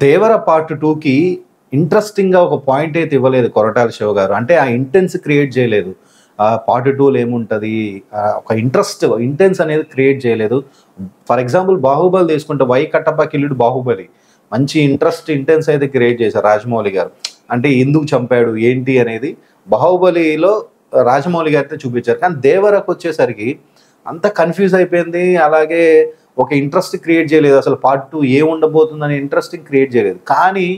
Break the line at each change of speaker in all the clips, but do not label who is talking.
దేవర part 2కి ఇంట్రెస్టింగ్‌గా ఒక పాయింట్ అయితే ఇవ్వలేదు కొరటాల శివ గారు. అంటే ఆ ఇంటెన్స్ క్రియేట్ చేయలేదు. పార్ట్ 2లో ఏముంటది? ఒక ఇంటెన్స్ అనేది క్రియేట్ చేయలేదు. ఫర్ ఎగ్జాంపుల్ 'బాహుబలి' తీసుకుంటే 'వై కట్టప్ప కిల్లుడు బాహుబలి' మంచి ఇంటెన్స్ అయితే క్రియేట్ చేశారు రాజమౌళి గారు. అంటే ఎందుకు చంపాడు? ఏంటి అనేది 'బాహుబలిలో' రాజమౌళి గారితో చూపించారు. కానీ 'దేవర'కొచ్చేసరికి అంతా కన్‌ఫ్యూజ్ అయిపోయింది. అలాగే ఒక ఇంట్రెస్ట్ క్రియేట్ చేయలేదు. అసలు పార్ట్ 2 ఏముండబోతుందనే ఇంట్రెస్టింగ్ క్రియేట్ చేయలేదు. కానీ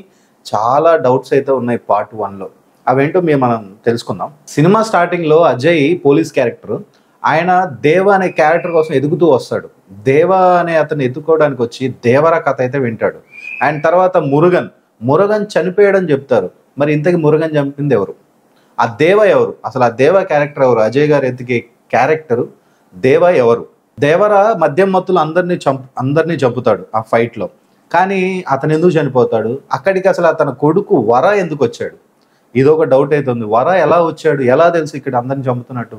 చాలా డౌట్స్ అయితే ఉన్నాయి పార్ట్ 1లో. అవేంటో మనం తెలుసుకుందాం. సినిమా స్టార్టింగ్‌లో అజయ్ పోలీస్ క్యారెక్టర్. ఆయన దేవ అనే క్యారెక్టర్ కోసం ఎదుగుతూ వస్తాడు. దేవ అనే అతన్ని ఎత్తుకోవడానికి వచ్చి దేవర కథ అయితే వింటాడు. అండ్ తర్వాత మురుగన్ చనిపోయాడని చెప్తారు. మరి ఇంతకీ మురుగన్ చంపింది ఎవరు? ఆ దేవ ఎవరు? అసలు ఆ దేవ క్యారెక్టర్ ఎవరు? అజయ్ గారు ఎతికే క్యారెక్టర్ దేవ ఎవరు? దేవర మద్యం మత్తులో అందరినీ చంపుతాడు ఆ ఫైట్‌లో. కానీ అతను ఎందుకు చనిపోతాడు? అక్కడికి అసలు అతని కొడుకు వర ఎందుకు వచ్చాడు? ఇదొక డౌట్ అయితే ఉంది. వర ఎలా వచ్చాడు? ఎలా తెలుసు ఇక్కడ అందరిని చంపుతున్నట్టు?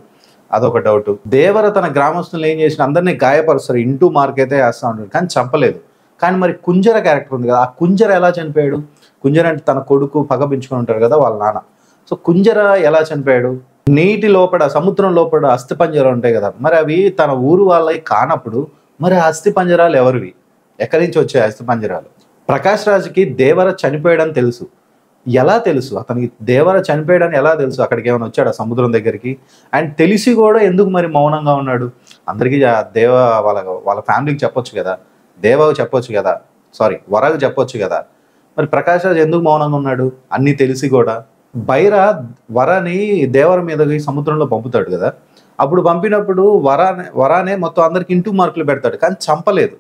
అదొక డౌట్. దేవర తన గ్రామస్తులను ఏం చేసిన అందరినీ గాయపరుస్తారు. ఇంటూ మార్క్ అయితే వేస్తా ఉంటాడు. కానీ చంపలేదు. కానీ మరి కుంజర క్యారెక్టర్ ఉంది కదా, ఆ కుంజర ఎలా చనిపోయాడు? కుంజర అంటే తన కొడుకు పగ పెంచుకొని ఉంటారు కదా వాళ్ళ నాన్న. సో కుంజర ఎలా చనిపోయాడు? నీటి లోపల సముద్రం లోపల అస్థిపంజరాలు ఉంటాయి కదా, మరి అవి తన ఊరు వాళ్ళవి కానప్పుడు మరి ఆ అస్థిపంజరాలు ఎవరివి? ఎక్కడి నుంచి వచ్చాయి అస్థిపంజరాలు? ప్రకాష్ రాజ్కి దేవర చనిపోయాడని తెలుసు. ఎలా తెలుసు? అతనికి దేవర చనిపోయాడని ఎలా తెలుసు? అక్కడికి ఏమైనా వచ్చాడా సముద్రం దగ్గరికి? అండ్ తెలిసి కూడా ఎందుకు మరి మౌనంగా ఉన్నాడు? అందరికీ దేవ వాళ్ళ ఫ్యామిలీకి చెప్పొచ్చు కదా, దేవకు చెప్పొచ్చు కదా, వరకు చెప్పొచ్చు కదా. మరి ప్రకాష్ రాజ్ ఎందుకు మౌనంగా ఉన్నాడు? అన్నీ తెలిసి కూడా. బైర వరాని దేవర మీదకి సముద్రంలో పంపుతాడు కదా, అప్పుడు పంపినప్పుడు వరానే మొత్తం అందరికి ఇంటూ మార్కులు పెడతాడు. కానీ చంపలేదు.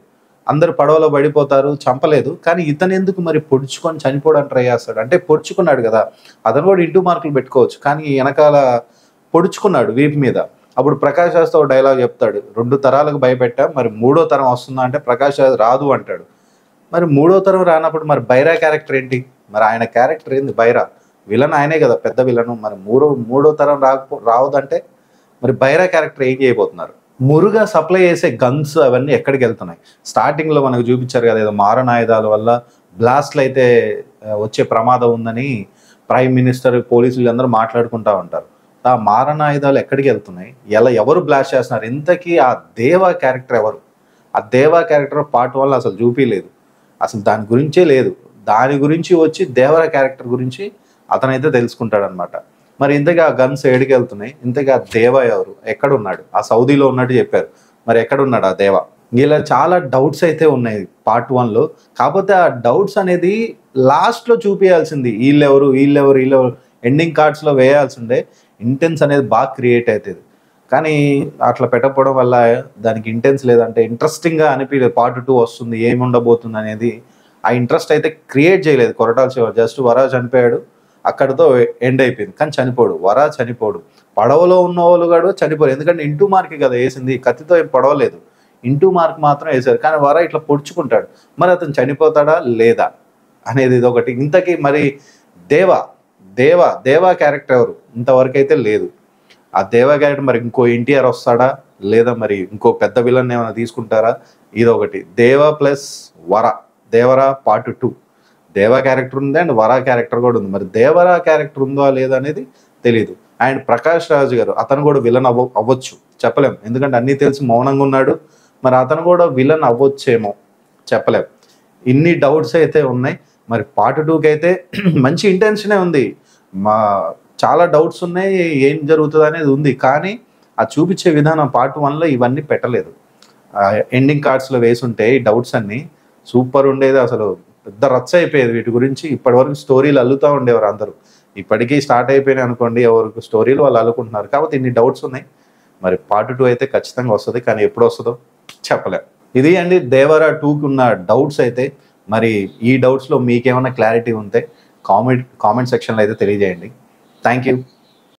అందరు పడవలో పడిపోతారు, చంపలేదు. కానీ ఇతను ఎందుకు మరి పొడుచుకొని చనిపోవడానికి ట్రై చేస్తాడు? అంటే పొడుచుకున్నాడు కదా, అతను కూడా ఇంటూ మార్కులు పెట్టుకోవచ్చు. కానీ వెనకాల పొడుచుకున్నాడు వీపు మీద. అప్పుడు ప్రకాష్ రాజ్తో ఒక డైలాగ్ చెప్తాడు, 2 తరాలకు భయపెట్టా, మరి 3వ తరం వస్తుందా అంటే ప్రకాష్ రాజ్ రాదు అంటాడు. మరి 3వ తరం రానప్పుడు మరి బైరా క్యారెక్టర్ ఏంటి? మరి ఆయన క్యారెక్టర్ ఏంది? బైరా విలన్ ఆయనే కదా, పెద్ద విలను. మరి మూడో తరం రావదంటే మరి బైరా క్యారెక్టర్ ఏం చేయబోతున్నారు? మురుగా సప్లై చేసే గన్స్ అవన్నీ ఎక్కడికి వెళ్తున్నాయి? స్టార్టింగ్లో మనకు చూపించారు కదా, ఏదో మారణాయుధాల వల్ల బ్లాస్ట్లు అయితే వచ్చే ప్రమాదం ఉందని ప్రైమ్ మినిస్టర్ పోలీసులు అందరూ మాట్లాడుకుంటా ఉంటారు. ఆ మారణాయుధాలు ఎక్కడికి వెళ్తున్నాయి? ఎవరు బ్లాస్ట్ చేస్తున్నారు? ఇంతకీ ఆ దేవా క్యారెక్టర్ ఎవరు? ఆ దేవా క్యారెక్టర్ పార్ట్ 1లో అసలు చూపించలేదు. అసలు దాని గురించే లేదు. దాని గురించి వచ్చి దేవర క్యారెక్టర్ గురించి అతనైతే తెలుసుకుంటాడనమాట. మరి ఇంతకీ ఆ గన్స్ ఏడికి వెళ్తున్నాయి? ఇంతకీ ఆ దేవ ఎవరు? ఎక్కడున్నాడు? ఆ సౌదీలో ఉన్నట్టు చెప్పారు. మరి ఎక్కడున్నాడు ఆ దేవ? ఇలా చాలా డౌట్స్ అయితే ఉన్నాయి పార్ట్ 1లో. కాకపోతే ఆ డౌట్స్ అనేది లాస్ట్లో చూపించాల్సింది. వీళ్ళెవరు ఎండింగ్ కార్డ్స్లో వేయాల్సిందే. ఇంటెన్స్ అనేది బాగా క్రియేట్ అవుతుంది. కానీ అట్లా పెట్టకపోవడం వల్ల దానికి ఇంటెన్స్ లేదంటే ఇంట్రెస్టింగ్గా అనిపించలేదు. పార్ట్ 2 వస్తుంది, ఏమి ఉండబోతుంది అనేది ఆ ఇంట్రెస్ట్ అయితే క్రియేట్ చేయలేదు కొరటాల శివ. జస్ట్ వరా చనిపోయాడు, అక్కడితో ఎండ్ అయిపోయింది. కానీ వరా చనిపోడు. పడవలో ఉన్న వాళ్ళు కూడా చనిపోరు. ఎందుకంటే ఇంటూ మార్క్ కదా వేసింది, కత్తితో ఏం పడవలేదు, ఇంటూ మార్క్ మాత్రం వేశారు. కానీ వరా ఇట్లా పొడుచుకుంటాడు. మరి అతను చనిపోతాడా లేదా అనేది ఇది ఒకటి. ఇంతకీ మరి దేవా క్యారెక్టర్ ఎవరు? ఇంతవరకు అయితే లేదు. ఆ దేవా క్యారెక్టర్ మరి ఇంకో ఎన్టీఆర్ వస్తాడా, లేదా మరి ఇంకో పెద్ద విలన్ ఏమైనా తీసుకుంటారా? ఇదొకటి. దేవా ప్లస్ దేవరా పార్ట్ 2. దేవా క్యారెక్టర్ ఉంది అండ్ వరా క్యారెక్టర్ కూడా ఉంది. మరి దేవరా క్యారెక్టర్ ఉందో లేదా అనేది తెలీదు. అండ్ ప్రకాష్ రాజ్ గారు అతను కూడా విలన్ అవ్వచ్చు, చెప్పలేం. ఎందుకంటే అన్నీ తెలిసి మౌనంగా ఉన్నాడు. మరి అతను కూడా విలన్ అవ్వచ్చేమో, చెప్పలేం. ఇన్ని డౌట్స్ అయితే ఉన్నాయి. మరి పార్ట్ 2కి అయితే మంచి ఇంటెన్షనే ఉంది. చాలా డౌట్స్ ఉన్నాయి, ఏం జరుగుతుంది అనేది ఉంది. కానీ ఆ చూపించే విధానం పార్ట్ 1లో ఇవన్నీ పెట్టలేదు. ఎండింగ్ కార్డ్స్లో వేసుంటే ఈ డౌట్స్ అన్నీ సూపర్ ఉండేది. అసలు పెద్ద రచ్చ అయిపోయేది వీటి గురించి. ఇప్పటివరకు స్టోరీలు అల్లుతూ ఉండేవారు అందరూ. ఇప్పటికీ స్టార్ట్ అయిపోయినాయి అనుకోండి, ఎవరికి స్టోరీలు వాళ్ళు అల్లుకుంటున్నారు. కాబట్టి ఇన్ని డౌట్స్ ఉన్నాయి. మరి పార్ట్ 2 అయితే ఖచ్చితంగా వస్తుంది. కానీ ఎప్పుడు వస్తుందో చెప్పలేం. ఇది అండి దేవరా 2కి ఉన్న డౌట్స్ అయితే. మరి ఈ డౌట్స్లో మీకేమైనా క్లారిటీ ఉంటే కామెంట్ సెక్షన్లో అయితే తెలియజేయండి. Thank you.